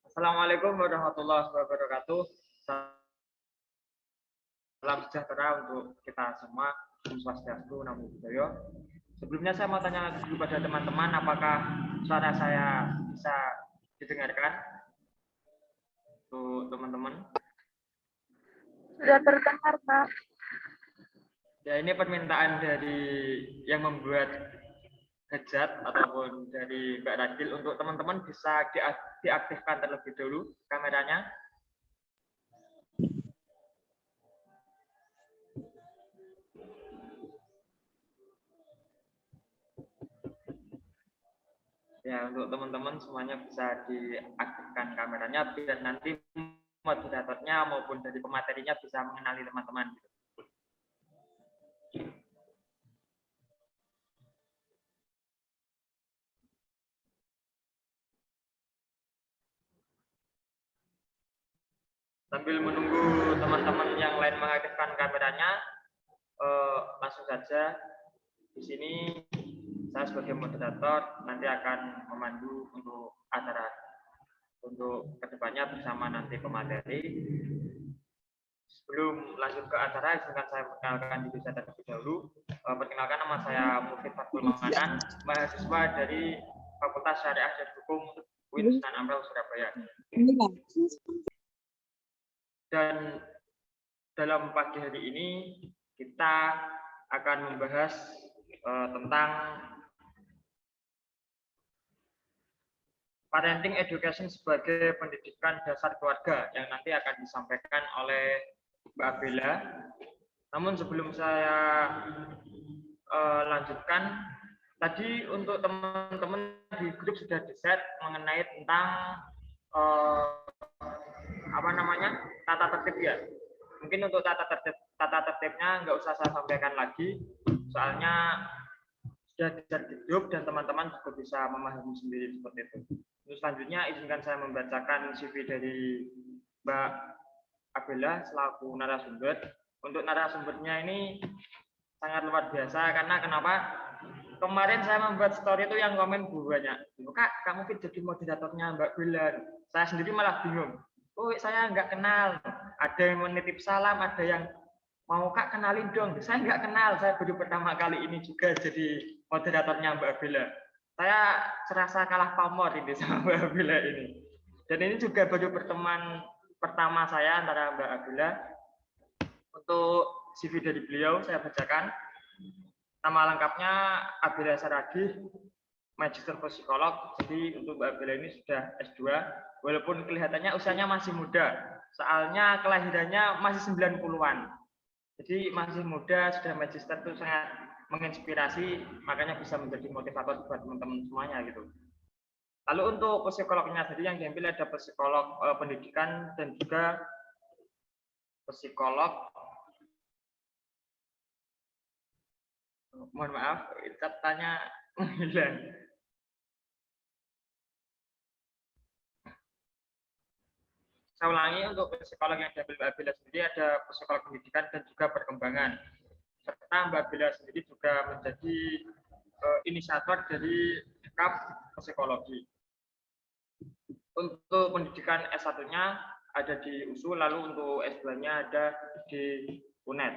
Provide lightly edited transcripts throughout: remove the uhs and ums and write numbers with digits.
Assalamualaikum warahmatullahi wabarakatuh. Salam sejahtera untuk kita semua. Om Swastiastu, Namo Buddhaya. Sebelumnya saya mau tanya kepada teman-teman, apakah suara saya bisa didengarkan? Untuk teman-teman. Sudah terdengar, Pak. Ya, ini permintaan dari yang membuat hajat ataupun dari Mbak Radil untuk teman-teman bisa diaktifkan terlebih dahulu kameranya. Ya, untuk teman-teman semuanya bisa diaktifkan kameranya biar nanti moderatornya maupun dari pematerinya bisa mengenali teman-teman. Sambil menunggu teman-teman yang lain mengaktifkan kameranya, langsung saja di sini saya sebagai moderator nanti akan memandu untuk acara untuk kedepannya bersama nanti pemateri. Sebelum lanjut ke acara, izinkan saya perkenalkan diri saya terlebih dahulu. Perkenalkan, nama saya Mufid Fatul Mamanan, mahasiswa dari Fakultas Syariah dan Hukum UIN Sunan Ampel, Surabaya. Dan dalam pagi hari ini kita akan membahas tentang parenting education sebagai pendidikan dasar keluarga yang nanti akan disampaikan oleh Mbak Bella. Namun sebelum saya lanjutkan, tadi untuk teman-teman di grup sudah di-set mengenai tentang tata tertib ya. Mungkin untuk tata tertibnya nggak usah saya sampaikan lagi, soalnya sudah di-set di grup dan teman-teman juga bisa memahami sendiri seperti itu. Terus selanjutnya izinkan saya membacakan CV dari Mbak Abela selaku narasumber. Untuk narasumbernya ini sangat luar biasa karena kenapa? Kemarin saya membuat story itu yang komen banyak. Kak, kamu jadi moderatornya Mbak Bella. Saya sendiri malah bingung. Oh, saya nggak kenal. Ada yang menitip salam, ada yang mau Kak kenalin dong. Saya nggak kenal. Saya baru pertama kali ini juga jadi moderatornya Mbak Bella. Saya serasa kalah pamor ini sama Mbak Bella ini. Dan ini juga baru pertemuan pertama saya antara Mbak Bella. Untuk CV dari beliau saya bacakan. Nama lengkapnya Abela Saragih, Magister Psikolog. Jadi untuk Mbak Bella ini sudah S2, walaupun kelihatannya usianya masih muda. Soalnya kelahirannya masih 90-an. Jadi masih muda, sudah magister itu sangat menginspirasi, makanya bisa menjadi motivator buat teman-teman semuanya gitu. Lalu untuk psikolognya sendiri yang diambil ada psikolog pendidikan dan juga psikolog, mohon maaf, catanya hilang. Saya ulangi, untuk psikolog yang diambil Mbak Bella sendiri ada psikolog pendidikan dan juga perkembangan. Serta Mbak Bella sendiri juga menjadi inisiator dari DEKAP Psikologi. Untuk pendidikan S1-nya ada di USU, lalu untuk S2-nya ada di UNED.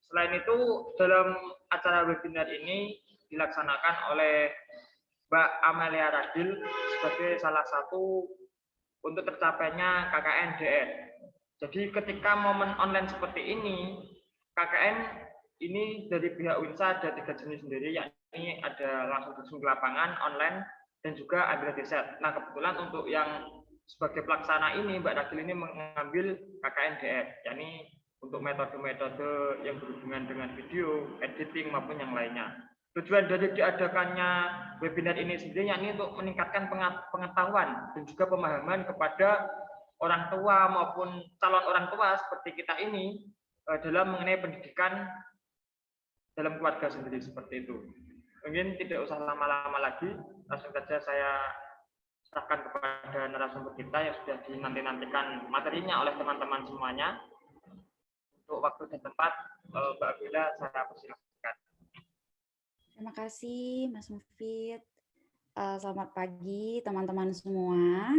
Selain itu, dalam acara webinar ini dilaksanakan oleh Mbak Amelia Radil sebagai salah satu untuk tercapainya KKN DR. Jadi ketika momen online seperti ini, KKN ini dari pihak UINSA ada 3 jenis sendiri, yakni ada langsung terjun ke lapangan, online, dan juga ambil riset. Nah kebetulan untuk yang sebagai pelaksana ini, Mbak Radil ini mengambil KKN DR, yakni untuk metode-metode yang berhubungan dengan video, editing, maupun yang lainnya. Tujuan dari diadakannya webinar ini sendiri yakni untuk meningkatkan pengetahuan dan juga pemahaman kepada orang tua maupun calon orang tua seperti kita ini dalam mengenai pendidikan dalam keluarga sendiri seperti itu. Mungkin tidak usah lama-lama lagi, langsung saja saya serahkan kepada narasumber kita yang sudah dinanti-nantikan materinya oleh teman-teman semuanya. Untuk waktu dan tempat, Mbak Bella, saya persilakan. Terima kasih Mas Mufid. Selamat pagi teman-teman semua,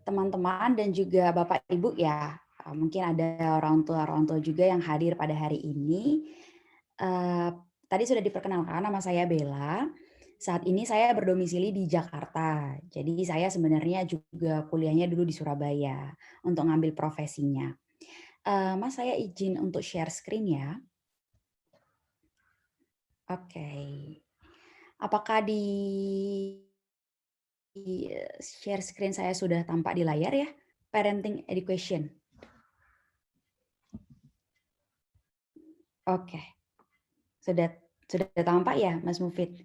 teman-teman dan juga Bapak Ibu ya. Mungkin ada orang tua juga yang hadir pada hari ini. Tadi sudah diperkenalkan, nama saya Bella. Saat ini saya berdomisili di Jakarta. Jadi saya sebenarnya juga kuliahnya dulu di Surabaya untuk ngambil profesinya. Mas, saya izin untuk share screen ya. Oke. Apakah di share screen saya sudah tampak di layar ya? Parenting education. Oke. Sudah tampak ya, Mas Mufid?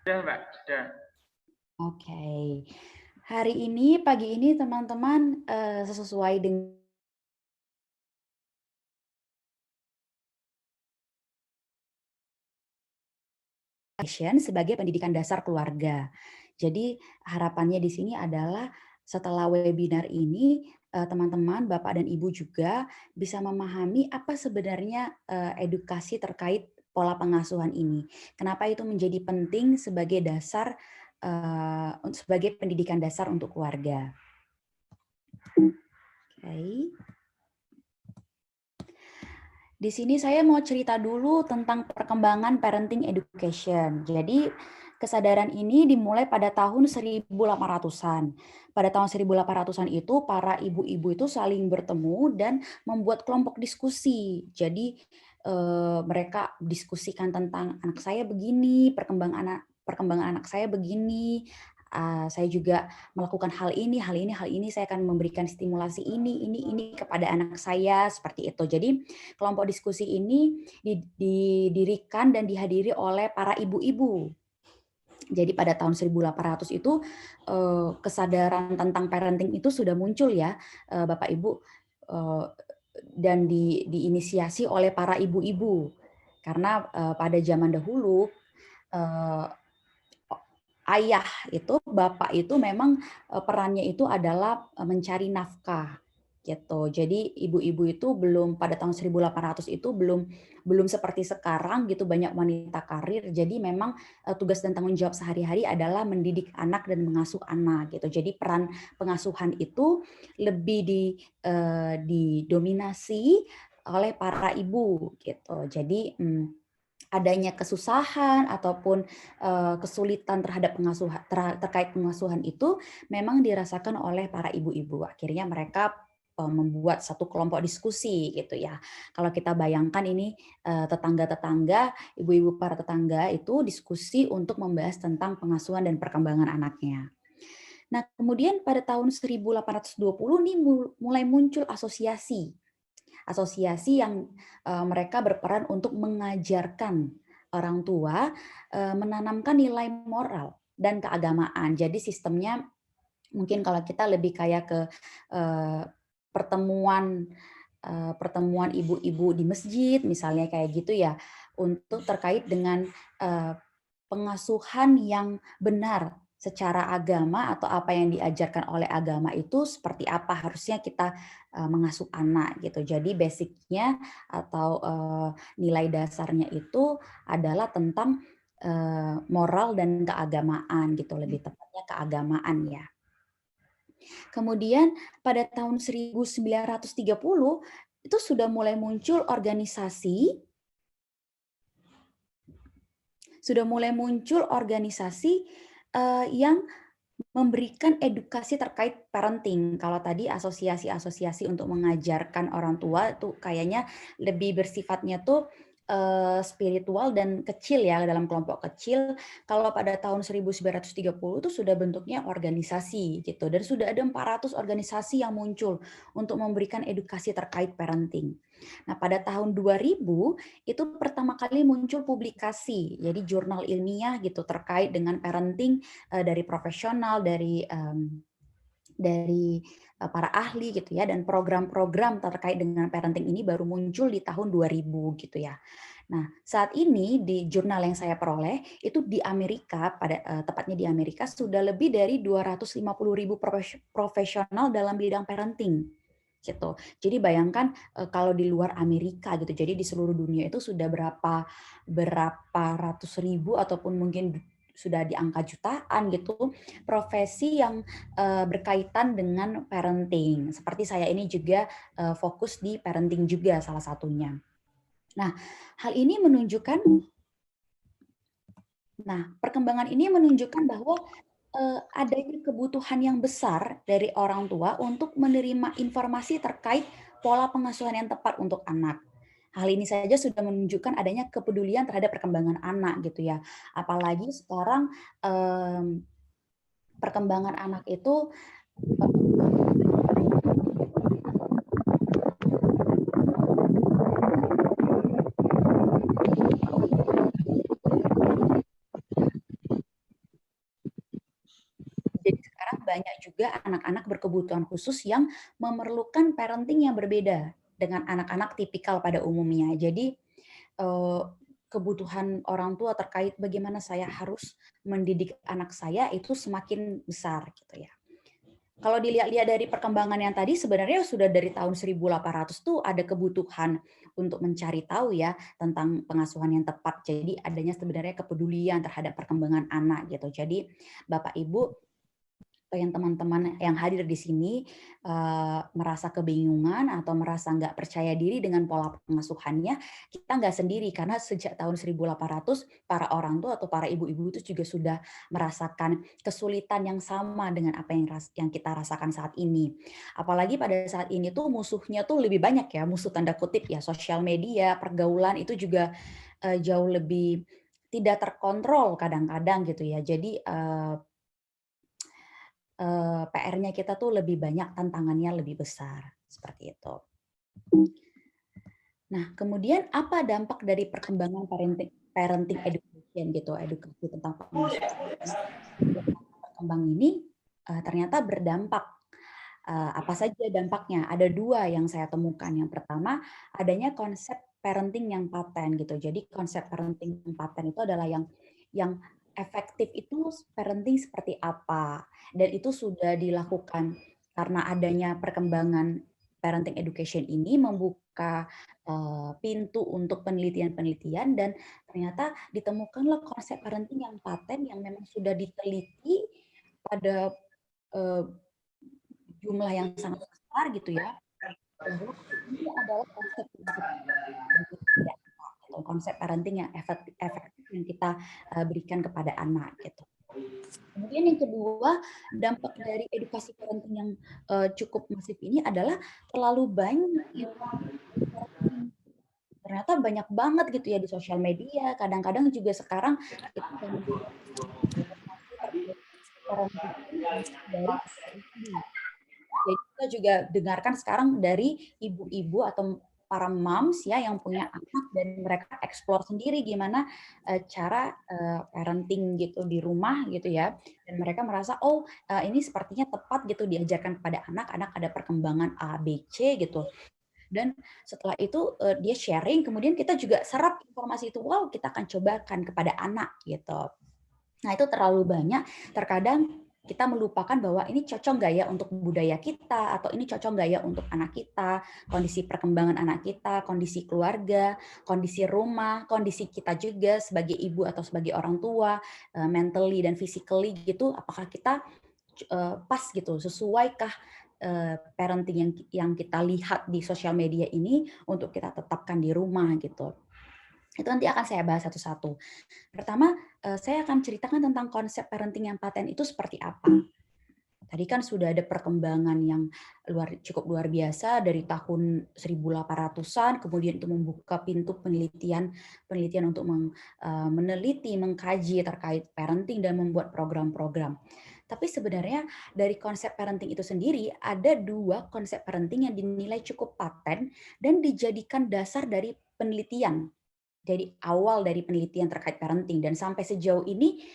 Sudah, Mbak. Sudah. Oke. Hari ini, pagi ini teman-teman sesuai dengan sebagai pendidikan dasar keluarga. Jadi harapannya di sini adalah setelah webinar ini teman-teman, Bapak dan Ibu juga bisa memahami apa sebenarnya edukasi terkait pola pengasuhan ini. Kenapa itu menjadi penting sebagai dasar sebagai pendidikan dasar untuk keluarga. Oke. Di sini saya mau cerita dulu tentang perkembangan parenting education. Jadi kesadaran ini dimulai pada tahun 1800-an. Pada tahun 1800-an itu para ibu-ibu itu saling bertemu dan membuat kelompok diskusi. Jadi mereka diskusikan tentang anak saya begini, perkembangan anak saya begini. Saya juga melakukan hal ini, saya akan memberikan stimulasi ini kepada anak saya, seperti itu. Jadi kelompok diskusi ini didirikan dan dihadiri oleh para ibu-ibu. Jadi pada tahun 1800 itu kesadaran tentang parenting itu sudah muncul ya, Bapak Ibu, dan diinisiasi oleh para ibu-ibu. Karena pada zaman dahulu ayah itu, bapak itu memang perannya itu adalah mencari nafkah gitu. Jadi ibu-ibu itu belum pada tahun 1800 itu belum seperti sekarang gitu banyak wanita karir. Jadi memang tugas dan tanggung jawab sehari-hari adalah mendidik anak dan mengasuh anak gitu. Jadi peran pengasuhan itu lebih didominasi oleh para ibu gitu. Jadi adanya kesusahan ataupun kesulitan terhadap terkait pengasuhan itu memang dirasakan oleh para ibu-ibu. Akhirnya mereka membuat satu kelompok diskusi gitu ya. Kalau kita bayangkan ini tetangga-tetangga, ibu-ibu para tetangga itu diskusi untuk membahas tentang pengasuhan dan perkembangan anaknya. Nah, kemudian pada tahun 1820 nih mulai muncul asosiasi yang mereka berperan untuk mengajarkan orang tua menanamkan nilai moral dan keagamaan. Jadi sistemnya mungkin kalau kita lebih kayak ke pertemuan ibu-ibu di masjid misalnya kayak gitu ya, untuk terkait dengan pengasuhan yang benar secara agama atau apa yang diajarkan oleh agama itu seperti apa harusnya kita mengasuh anak gitu. Jadi basicnya atau nilai dasarnya itu adalah tentang moral dan keagamaan gitu, lebih tepatnya keagamaan ya. Kemudian pada tahun 1930 itu sudah mulai muncul organisasi yang memberikan edukasi terkait parenting. Kalau tadi asosiasi-asosiasi untuk mengajarkan orang tua tuh kayaknya lebih bersifatnya tuh spiritual dan kecil ya, dalam kelompok kecil. Kalau pada tahun 1930 itu sudah bentuknya organisasi gitu, dan sudah ada 400 organisasi yang muncul untuk memberikan edukasi terkait parenting. Nah, pada tahun 2000 itu pertama kali muncul publikasi, jadi jurnal ilmiah gitu terkait dengan parenting dari profesional, dari para ahli gitu ya, dan program-program terkait dengan parenting ini baru muncul di tahun 2000 gitu ya. Nah, saat ini di jurnal yang saya peroleh itu di Amerika, tepatnya di Amerika sudah lebih dari 250.000 profesional dalam bidang parenting. gitu. Jadi bayangkan kalau di luar Amerika gitu, jadi di seluruh dunia itu sudah berapa ratus ribu ataupun mungkin sudah di angka jutaan gitu profesi yang berkaitan dengan parenting. Seperti saya ini juga fokus di parenting juga salah satunya. Nah, hal ini menunjukkan, perkembangan ini menunjukkan bahwa adanya kebutuhan yang besar dari orang tua untuk menerima informasi terkait pola pengasuhan yang tepat untuk anak. Hal ini saja sudah menunjukkan adanya kepedulian terhadap perkembangan anak gitu ya. Apalagi sekarang perkembangan anak itu jadi sekarang banyak juga anak-anak berkebutuhan khusus yang memerlukan parenting yang berbeda dengan anak-anak tipikal pada umumnya. Jadi kebutuhan orang tua terkait bagaimana saya harus mendidik anak saya itu semakin besar gitu ya. Kalau dilihat-lihat dari perkembangan yang tadi sebenarnya sudah dari tahun 1800 tuh ada kebutuhan untuk mencari tahu ya tentang pengasuhan yang tepat. Jadi adanya sebenarnya kepedulian terhadap perkembangan anak gitu. Jadi Bapak Ibu yang teman-teman yang hadir di sini merasa kebingungan atau merasa nggak percaya diri dengan pola pengasuhannya, kita nggak sendiri karena sejak tahun 1800 para orang tua atau para ibu-ibu itu juga sudah merasakan kesulitan yang sama dengan apa yang kita rasakan saat ini. Apalagi pada saat ini tuh musuhnya tuh lebih banyak ya, musuh tanda kutip ya, sosial media, pergaulan itu juga jauh lebih tidak terkontrol kadang-kadang gitu ya. Jadi PR-nya kita tuh lebih banyak, tantangannya lebih besar, seperti itu. Nah, kemudian apa dampak dari perkembangan parenting education gitu, edukasi tentang pengasuhan berkembang ini ternyata berdampak. Apa saja dampaknya? Ada 2 yang saya temukan. Yang pertama, adanya konsep parenting yang paten gitu. Jadi konsep parenting yang paten itu adalah yang efektif itu parenting seperti apa, dan itu sudah dilakukan karena adanya perkembangan parenting education ini membuka pintu untuk penelitian-penelitian dan ternyata ditemukanlah konsep parenting yang paten yang memang sudah diteliti pada jumlah yang sangat besar gitu ya. Bahwa ini adalah konsep parenting yang efektif yang kita berikan kepada anak gitu. Kemudian yang kedua, dampak dari edukasi parenting yang cukup masif ini adalah terlalu banyak ternyata banyak banget gitu ya di sosial media. Kadang-kadang juga sekarang kita dari jadi kita juga dengarkan sekarang dari ibu-ibu atau para moms ya yang punya anak dan mereka explore sendiri gimana cara parenting gitu di rumah gitu ya, dan mereka merasa ini sepertinya tepat gitu diajarkan kepada anak ada perkembangan A, B, C gitu. Dan setelah itu dia sharing, kemudian kita juga serap informasi itu, wow kita akan cobakan kepada anak gitu. Nah itu terlalu banyak, terkadang kita melupakan bahwa ini cocok nggak ya untuk budaya kita, atau ini cocok nggak ya untuk anak kita, kondisi perkembangan anak kita, kondisi keluarga, kondisi rumah, kondisi kita juga sebagai ibu atau sebagai orang tua, mentally dan physically gitu, apakah kita pas gitu, sesuaikah parenting yang kita lihat di sosial media ini untuk kita tetapkan di rumah gitu. Itu nanti akan saya bahas satu-satu. Pertama, saya akan ceritakan tentang konsep parenting yang paten itu seperti apa. Tadi kan sudah ada perkembangan yang cukup luar biasa dari tahun 1800-an, kemudian itu membuka pintu penelitian untuk meneliti, mengkaji terkait parenting dan membuat program-program. Tapi sebenarnya dari konsep parenting itu sendiri ada 2 konsep parenting yang dinilai cukup paten dan dijadikan dasar dari penelitian. Jadi awal dari penelitian terkait parenting dan sampai sejauh ini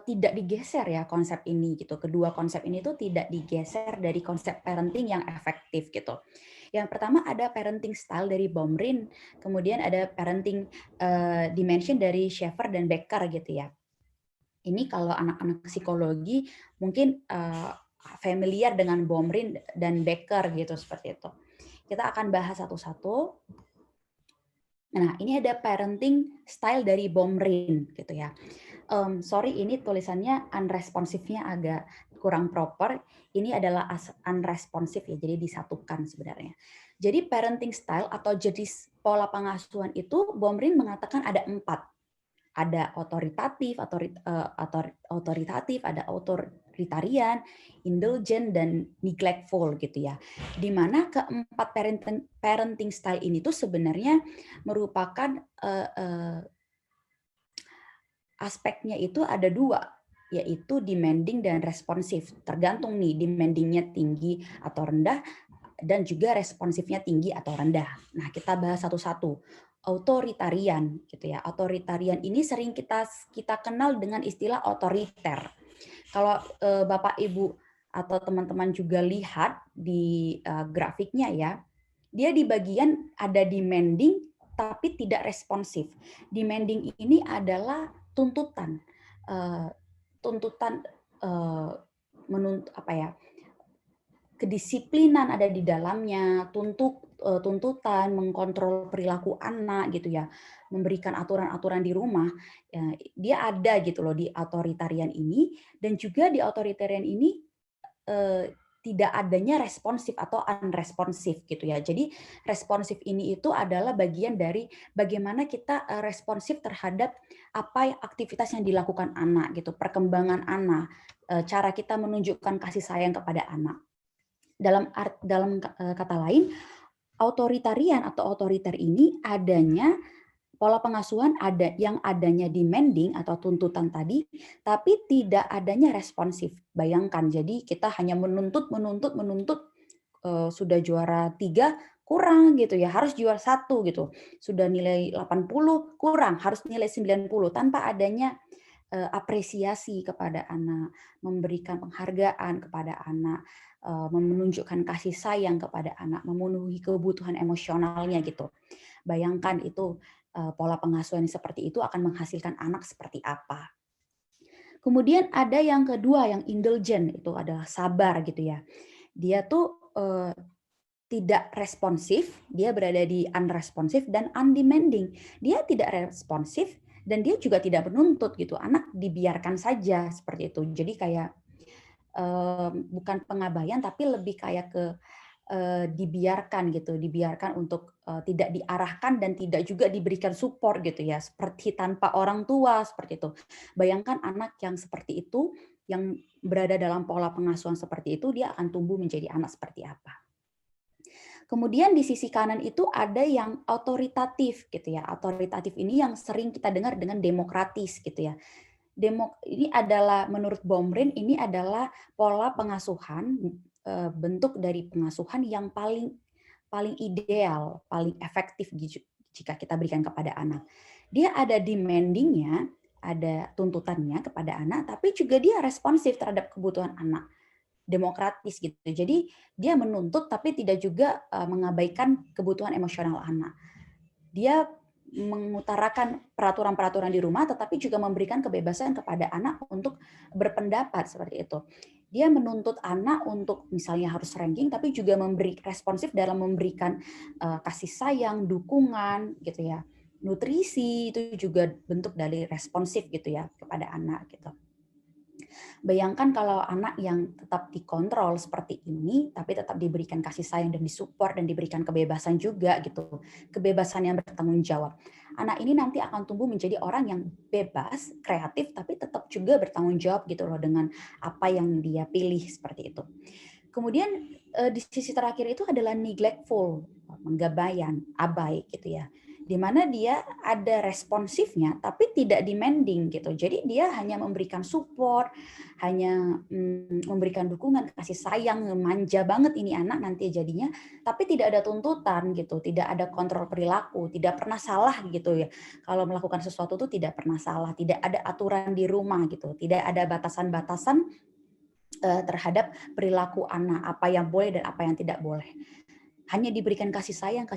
tidak digeser ya konsep ini gitu. Kedua konsep ini tuh tidak digeser dari konsep parenting yang efektif gitu. Yang pertama ada parenting style dari Baumrind, kemudian ada parenting dimension dari Schaefer dan Becker gitu ya. Ini kalau anak-anak psikologi mungkin familiar dengan Baumrind dan Becker gitu seperti itu. Kita akan bahas satu-satu. Nah, ini ada parenting style dari Bomrin gitu ya. Sorry, ini tulisannya unresponsive-nya agak kurang proper. Ini adalah unresponsive ya, jadi disatukan sebenarnya. Jadi parenting style atau jenis pola pengasuhan itu Bomrin mengatakan ada 4. Ada otoritatif, ada authoritarian, indulgent, dan neglectful gitu ya. Di mana keempat parenting style ini tuh sebenarnya merupakan aspeknya itu ada 2, yaitu demanding dan responsif. Tergantung nih demandingnya tinggi atau rendah, dan juga responsifnya tinggi atau rendah. Nah, kita bahas satu-satu. Authoritarian gitu ya. Authoritarian ini sering kita kenal dengan istilah otoriter. Kalau Bapak Ibu atau teman-teman juga lihat di grafiknya ya, dia di bagian ada demanding tapi tidak responsif. Demanding ini adalah tuntutan, menuntut apa ya? Kedisiplinan ada di dalamnya, tuntutan, mengkontrol perilaku anak gitu ya, memberikan aturan-aturan di rumah, ya, dia ada gitu loh di authoritarian ini, dan juga di authoritarian ini tidak adanya responsif atau unresponsif gitu ya. Jadi responsif ini itu adalah bagian dari bagaimana kita responsif terhadap apa aktivitas yang dilakukan anak gitu, perkembangan anak, cara kita menunjukkan kasih sayang kepada anak. Dalam kata lain, authoritarian atau otoriter ini adanya pola pengasuhan ada yang adanya demanding atau tuntutan tadi, tapi tidak adanya responsif. Bayangkan, jadi kita hanya menuntut, sudah juara 3 kurang gitu ya, harus juara 1 gitu. Sudah nilai 80 kurang, harus nilai 90 tanpa adanya apresiasi kepada anak, memberikan penghargaan kepada anak, menunjukkan kasih sayang kepada anak, memenuhi kebutuhan emosionalnya gitu. Bayangkan itu pola pengasuhan seperti itu akan menghasilkan anak seperti apa. Kemudian ada yang kedua yang indulgent, itu adalah sabar gitu ya. Dia tuh tidak responsif, dia berada di unresponsif dan undemanding. Dia tidak responsif dan dia juga tidak menuntut gitu. Anak dibiarkan saja seperti itu. Jadi kayak bukan pengabaian tapi lebih kayak ke dibiarkan gitu, dibiarkan untuk tidak diarahkan dan tidak juga diberikan support gitu ya, seperti tanpa orang tua seperti itu. Bayangkan anak yang seperti itu, yang berada dalam pola pengasuhan seperti itu, dia akan tumbuh menjadi anak seperti apa. Kemudian di sisi kanan itu ada yang autoritatif gitu ya. Autoritatif ini yang sering kita dengar dengan demokratis gitu ya. Ini adalah menurut Bomrin ini adalah pola pengasuhan, bentuk dari pengasuhan yang paling ideal, paling efektif jika kita berikan kepada anak. Dia ada demanding-nya, ada tuntutannya kepada anak, tapi juga dia responsif terhadap kebutuhan anak, demokratis gitu. Jadi dia menuntut tapi tidak juga mengabaikan kebutuhan emosional anak. Dia mengutarakan peraturan-peraturan di rumah, tetapi juga memberikan kebebasan kepada anak untuk berpendapat seperti itu. Dia menuntut anak untuk misalnya harus ranking, tapi juga memberi responsif dalam memberikan kasih sayang, dukungan, gitu ya. Nutrisi itu juga bentuk dari responsif gitu ya kepada anak gitu. Bayangkan kalau anak yang tetap dikontrol seperti ini, tapi tetap diberikan kasih sayang dan disupport dan diberikan kebebasan juga gitu, kebebasan yang bertanggung jawab. Anak ini nanti akan tumbuh menjadi orang yang bebas, kreatif, tapi tetap juga bertanggung jawab gitu loh dengan apa yang dia pilih seperti itu. Kemudian di sisi terakhir itu adalah neglectful, menggabaian, abai gitu ya. Di mana dia ada responsifnya tapi tidak demanding gitu. Jadi dia hanya memberikan support, hanya memberikan dukungan, kasih sayang, manja banget ini anak nanti jadinya, tapi tidak ada tuntutan gitu, tidak ada kontrol perilaku, tidak pernah salah gitu ya. Kalau melakukan sesuatu itu tidak pernah salah, tidak ada aturan di rumah gitu, tidak ada batasan-batasan terhadap perilaku anak, apa yang boleh dan apa yang tidak boleh. Hanya diberikan kasih sayang,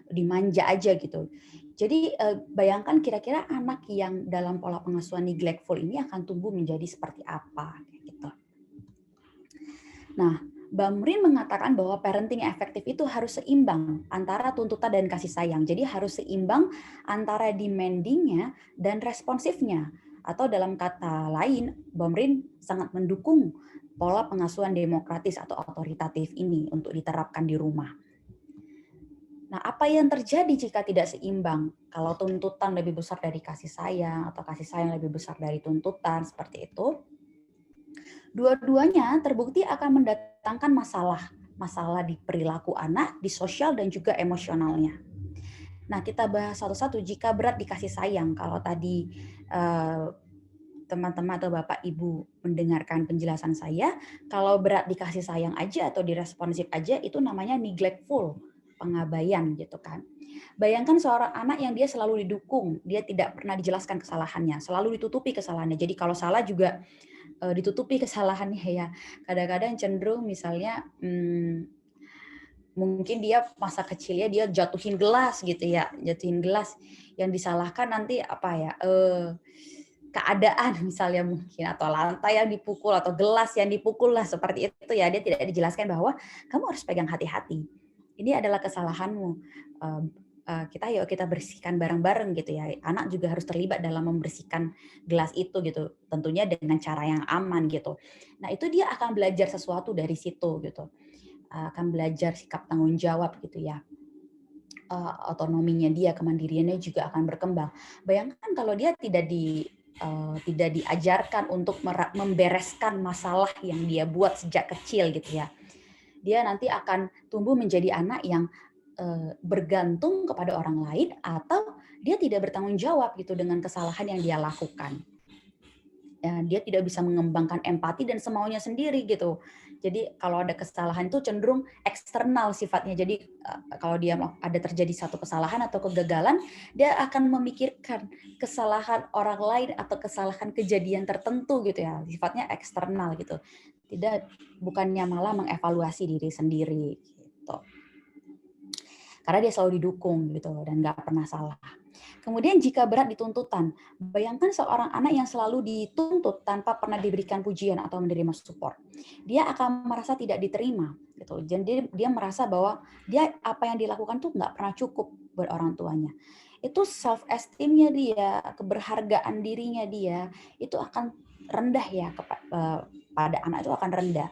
dimanja aja gitu. Jadi bayangkan kira-kira anak yang dalam pola pengasuhan neglectful ini akan tumbuh menjadi seperti apa gitu. Nah, Bamrin mengatakan bahwa parenting yang efektif itu harus seimbang antara tuntutan dan kasih sayang. Jadi harus seimbang antara demanding-nya dan responsifnya. Atau dalam kata lain, Bamrin sangat mendukung pola pengasuhan demokratis atau otoritatif ini untuk diterapkan di rumah. Nah, apa yang terjadi jika tidak seimbang? Kalau tuntutan lebih besar dari kasih sayang atau kasih sayang lebih besar dari tuntutan, seperti itu, dua-duanya terbukti akan mendatangkan masalah di perilaku anak, di sosial dan juga emosionalnya. Nah, kita bahas satu-satu. Jika berat dikasih sayang, kalau tadi teman-teman atau Bapak Ibu mendengarkan penjelasan saya, kalau berat dikasih sayang aja atau diresponsif aja itu namanya neglectful, pengabaian gitu kan. Bayangkan seorang anak yang dia selalu didukung, dia tidak pernah dijelaskan kesalahannya, selalu ditutupi kesalahannya. Jadi kalau salah juga ditutupi kesalahannya ya. Kadang-kadang cenderung misalnya mungkin dia masa kecilnya dia jatuhin gelas gitu ya, jatuhin gelas, yang disalahkan nanti apa ya, keadaan misalnya mungkin, atau lantai yang dipukul atau gelas yang dipukul lah, seperti itu ya. Dia tidak dijelaskan bahwa kamu harus pegang hati-hati. Ini adalah kesalahanmu. Yuk kita bersihkan bareng-bareng gitu ya. Anak juga harus terlibat dalam membersihkan gelas itu gitu. Tentunya dengan cara yang aman gitu. Nah, itu dia akan belajar sesuatu dari situ gitu. Akan belajar sikap tanggung jawab gitu ya. Otonominya dia, kemandiriannya juga akan berkembang. Bayangkan kalau dia tidak diajarkan untuk membereskan masalah yang dia buat sejak kecil gitu ya. Dia nanti akan tumbuh menjadi anak yang bergantung kepada orang lain, atau dia tidak bertanggung jawab gitu dengan kesalahan yang dia lakukan. Dia tidak bisa mengembangkan empati dan semaunya sendiri gitu. Jadi kalau ada kesalahan itu cenderung eksternal sifatnya. Jadi kalau dia ada terjadi satu kesalahan atau kegagalan, dia akan memikirkan kesalahan orang lain atau kesalahan kejadian tertentu gitu ya. Sifatnya eksternal gitu. Bukannya malah mengevaluasi diri sendiri gitu. Karena dia selalu didukung gitu dan nggak pernah salah. Kemudian jika berat di tuntutan, bayangkan seorang anak yang selalu dituntut tanpa pernah diberikan pujian atau menerima support. Dia akan merasa tidak diterima gitu. Jadi dia merasa bahwa apa yang dilakukan tuh nggak pernah cukup buat orang tuanya. Itu self esteem-nya dia, keberhargaan dirinya dia itu akan rendah ya, pada anak itu akan rendah.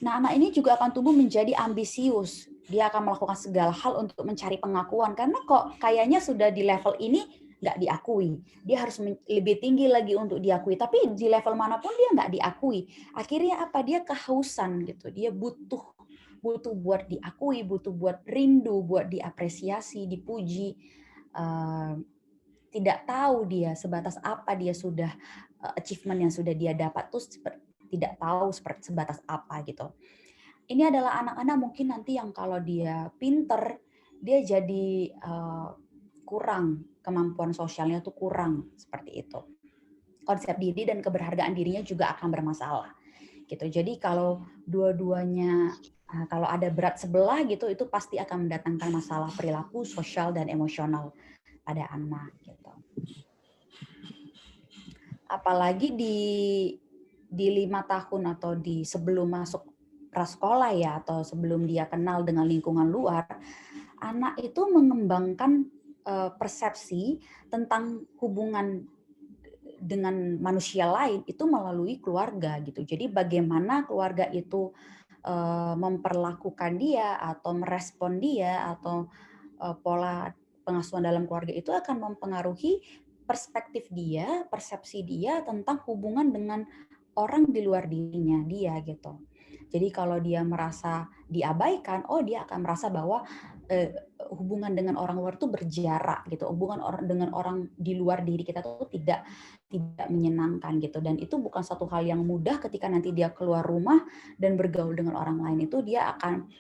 Nah, anak ini juga akan tumbuh menjadi ambisius. Dia akan melakukan segala hal untuk mencari pengakuan. Karena kok kayaknya sudah di level ini nggak diakui. Dia harus lebih tinggi lagi untuk diakui. Tapi di level manapun dia nggak diakui. Akhirnya apa? Dia kehausan gitu. Dia butuh buat diakui, butuh buat rindu, buat diapresiasi, dipuji. Tidak tahu dia sebatas apa dia sudah achievement yang sudah dia dapat tuh tidak tahu sebatas apa gitu. Ini adalah anak-anak mungkin nanti yang kalau dia pinter, dia jadi kurang, kemampuan sosialnya tuh kurang, seperti itu. Konsep diri dan keberhargaan dirinya juga akan bermasalah. Gitu. Jadi kalau dua-duanya, kalau ada berat sebelah gitu, itu pasti akan mendatangkan masalah perilaku, sosial, dan emosional pada anak. Gitu. Apalagi di 5 tahun atau di sebelum masuk prasekolah ya, atau sebelum dia kenal dengan lingkungan luar, anak itu mengembangkan persepsi tentang hubungan dengan manusia lain itu melalui keluarga gitu. Jadi bagaimana keluarga itu memperlakukan dia atau merespon dia, atau pola pengasuhan dalam keluarga itu akan mempengaruhi perspektif dia, persepsi dia tentang hubungan dengan orang di luar dirinya dia gitu. Jadi kalau dia merasa diabaikan, dia akan merasa bahwa hubungan dengan orang luar itu berjarak gitu. Hubungan dengan orang di luar diri kita tuh tidak menyenangkan gitu. Dan itu bukan satu hal yang mudah ketika nanti dia keluar rumah dan bergaul dengan orang lain. Itu dia akan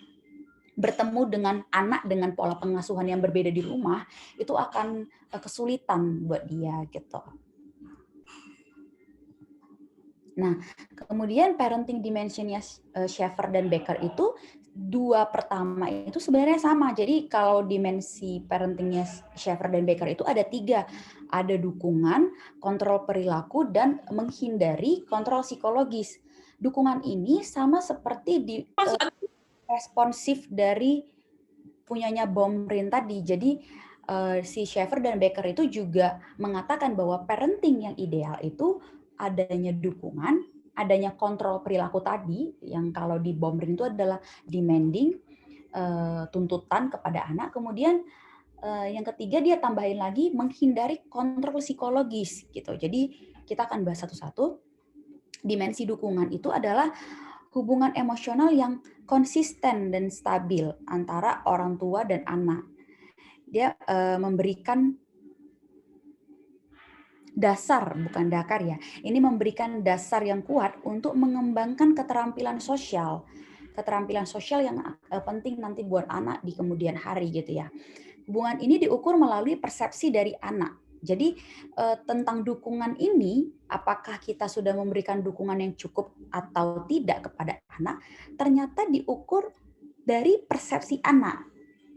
bertemu dengan anak dengan pola pengasuhan yang berbeda di rumah, itu akan kesulitan buat dia gitu. Nah, kemudian parenting dimensionnya Schaefer dan Becker itu dua pertama itu sebenarnya sama. Jadi kalau dimensi parentingnya Schaefer dan Becker itu ada 3. Ada dukungan, kontrol perilaku, dan menghindari kontrol psikologis. dukungan ini sama seperti di responsif dari punyanya Baumrind tadi. Jadi si Schaefer dan Becker itu juga mengatakan bahwa parenting yang ideal itu adanya dukungan, adanya kontrol perilaku tadi, yang kalau di Baumrind itu adalah demanding, tuntutan kepada anak. Kemudian yang ketiga dia tambahin lagi menghindari kontrol psikologis gitu. Jadi kita akan bahas satu-satu. Dimensi dukungan itu adalah hubungan emosional yang konsisten dan stabil antara orang tua dan anak. Dia memberikan dasar, bukan dakar ya. Ini memberikan dasar yang kuat untuk mengembangkan keterampilan sosial. Keterampilan sosial yang penting nanti buat anak di kemudian hari gitu ya. Hubungan ini diukur melalui persepsi dari anak. Jadi tentang dukungan ini, apakah kita sudah memberikan dukungan yang cukup atau tidak kepada anak, ternyata diukur dari persepsi anak.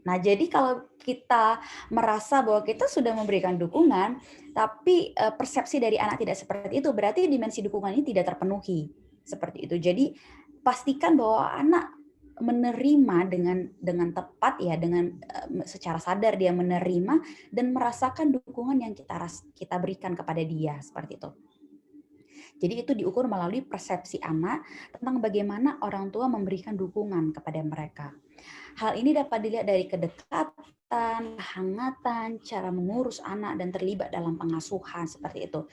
Nah, jadi kalau kita merasa bahwa kita sudah memberikan dukungan, tapi persepsi dari anak tidak seperti itu, berarti dimensi dukungan ini tidak terpenuhi. Seperti itu. Jadi pastikan bahwa anak menerima dengan tepat ya, dengan secara sadar dia menerima dan merasakan dukungan yang kita berikan kepada dia, seperti itu. Jadi itu diukur melalui persepsi anak tentang bagaimana orang tua memberikan dukungan kepada mereka. Hal ini dapat dilihat dari kedekatan, kehangatan, cara mengurus anak dan terlibat dalam pengasuhan seperti itu.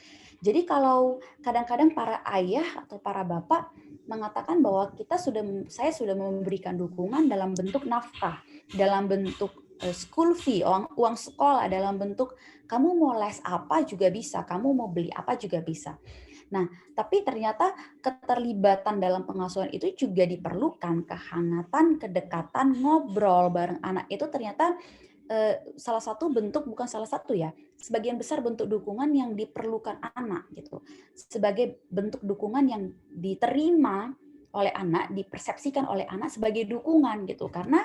Jadi kalau kadang-kadang para ayah atau para bapak mengatakan bahwa saya sudah memberikan dukungan dalam bentuk nafkah, dalam bentuk school fee, uang sekolah, dalam bentuk kamu mau les apa juga bisa, kamu mau beli apa juga bisa. Nah, tapi ternyata keterlibatan dalam pengasuhan itu juga diperlukan, kehangatan, kedekatan, ngobrol bareng anak itu ternyata salah satu bentuk, bukan salah satu ya, sebagian besar bentuk dukungan yang diperlukan anak gitu. Sebagai bentuk dukungan yang diterima oleh anak, dipersepsikan oleh anak sebagai dukungan gitu. Karena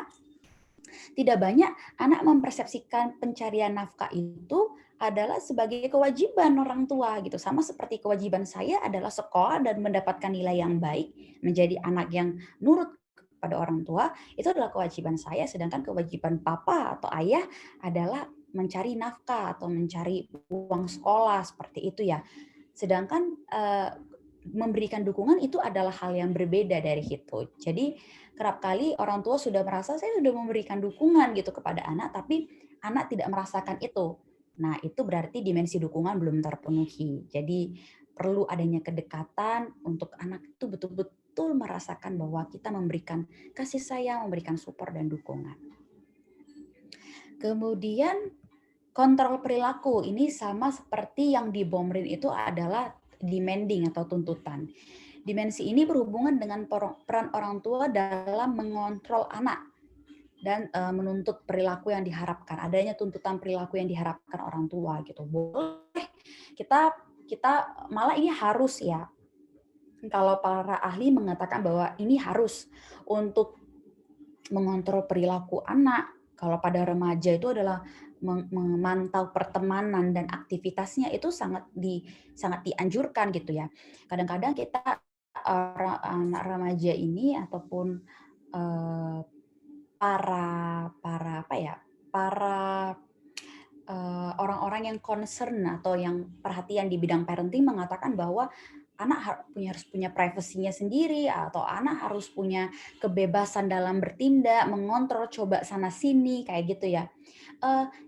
tidak banyak anak mempersepsikan pencarian nafkah itu adalah sebagai kewajiban orang tua gitu. Sama seperti kewajiban saya adalah sekolah dan mendapatkan nilai yang baik, menjadi anak yang nurut kepada orang tua, itu adalah kewajiban saya, sedangkan kewajiban papa atau ayah adalah mencari nafkah atau mencari uang sekolah seperti itu ya. Sedangkan memberikan dukungan itu adalah hal yang berbeda dari itu. Jadi kerap kali orang tua sudah merasa saya sudah memberikan dukungan gitu kepada anak, tapi anak tidak merasakan itu. Nah, itu berarti dimensi dukungan belum terpenuhi. Jadi perlu adanya kedekatan untuk anak itu betul-betul merasakan bahwa kita memberikan kasih sayang, memberikan support dan dukungan. Kemudian kontrol perilaku ini sama seperti yang di Baumrind itu adalah demanding atau tuntutan. Dimensi ini berhubungan dengan peran orang tua dalam mengontrol anak dan menuntut perilaku yang diharapkan. Adanya tuntutan perilaku yang diharapkan orang tua gitu. Boleh kita malah ini harus ya. Kalau para ahli mengatakan bahwa ini harus untuk mengontrol perilaku anak. Kalau pada remaja itu adalah memantau pertemanan dan aktivitasnya itu sangat dianjurkan gitu ya. Kadang-kadang kita anak remaja ini ataupun para orang-orang yang concern atau yang perhatian di bidang parenting mengatakan bahwa anak harus punya privasinya sendiri atau anak harus punya kebebasan dalam bertindak, mengontrol, coba sana sini kayak gitu ya.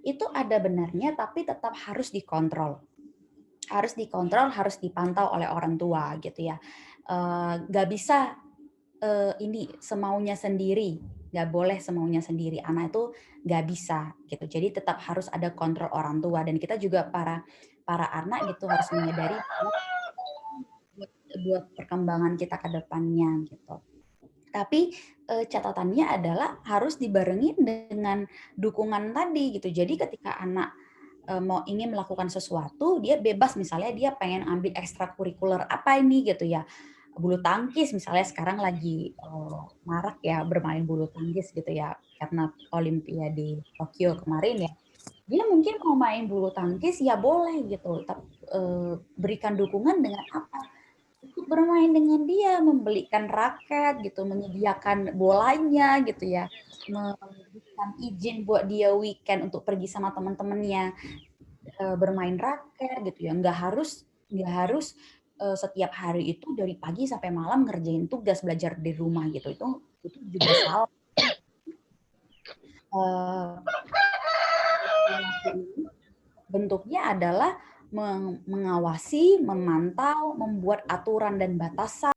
Itu ada benarnya tapi tetap harus dikontrol. Harus dikontrol, harus dipantau oleh orang tua gitu ya. Nggak bisa ini semaunya sendiri, nggak boleh semaunya sendiri. Anak itu nggak bisa gitu. Jadi tetap harus ada kontrol orang tua dan kita juga para anak gitu harus menyadari buat perkembangan kita ke depannya gitu. Tapi catatannya adalah harus dibarengi dengan dukungan tadi gitu. Jadi ketika anak mau ingin melakukan sesuatu, dia bebas misalnya dia pengen ambil ekstrakurikuler apa ini gitu ya. Bulu tangkis misalnya sekarang lagi marak ya bermain bulu tangkis gitu ya karena Olimpiade Tokyo kemarin ya. Dia mungkin mau main bulu tangkis ya boleh gitu, tapi berikan dukungan dengan apa? untuk bermain dengan dia, membelikan raket gitu, menyediakan bolanya gitu ya, memberikan izin buat dia weekend untuk pergi sama teman-temannya bermain raket gitu ya. Nggak harus setiap hari itu dari pagi sampai malam ngerjain tugas belajar di rumah gitu. Itu juga salah. Bentuknya adalah mengawasi, memantau, membuat aturan dan batasan